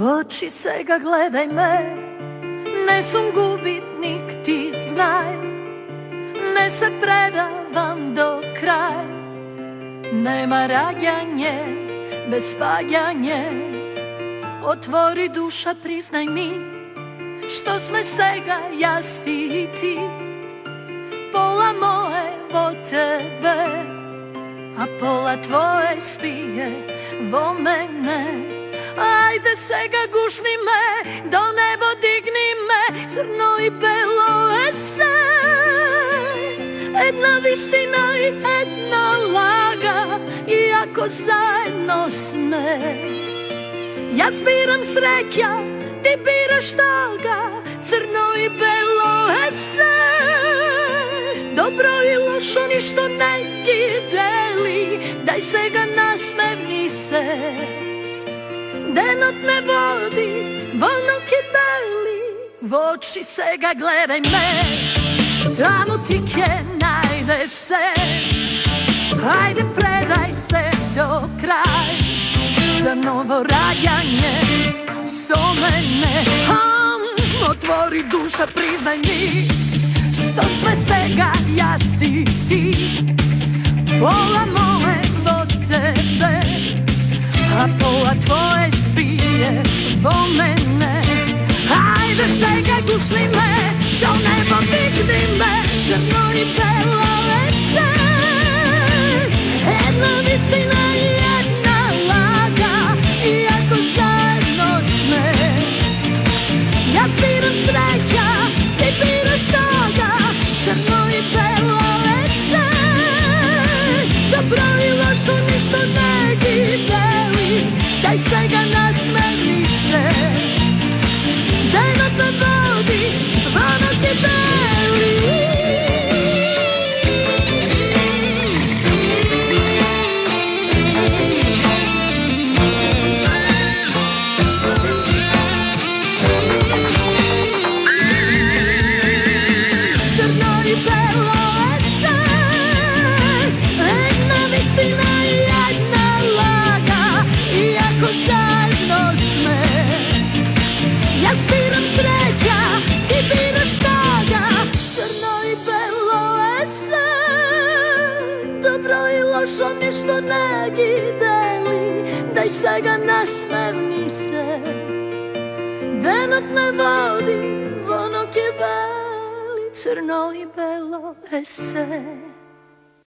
oči сега gledaj me, ne sam gubitnik, ti znaj, ne se predavam do kraja, nema rađanje bez paljanje. Otvori duša, priznaj mi, što sme sega ja si i ti, pola moje vo tebe, a pola tvoje spije vo mene. Ajde sega gušni me, do nebo digni me, crno i belo ese, jedna vistina i jedna laga, iako zajedno sme. Ja zbiram sreća, ti biraš toga, crno i belo ese, dobro i lošo ništo ne deli, daj sega nasmevni se. Denot ne vodi, volno kibeli, v oči sega gledaj me, tamo ti kje najdeš se. Ajde predaj se do kraja, za novo rađanje so mene. Otvori duša, priznaj mi, što sve sega ja si ti, pola moje vo tebe, a pola tvoje spije vo mene. Ajde sega gušni me, do nebo digni me, crno i belo ese, jedna istina i jedna laga, iako zajedno sme. Ja zbiram sreća, ti biraš toga, crno i belo ese, dobro i lošo ništo ne deli, daj sega nasmevni se. Denot ne vodi, vono ti beli. Ja zbiram sreća, ti biraš toga, crno i belo ese, dobro i lošo ništo ne deli, daj sega nasmevni se. Denot ne vodi, vono kibeli, crno i belo ese.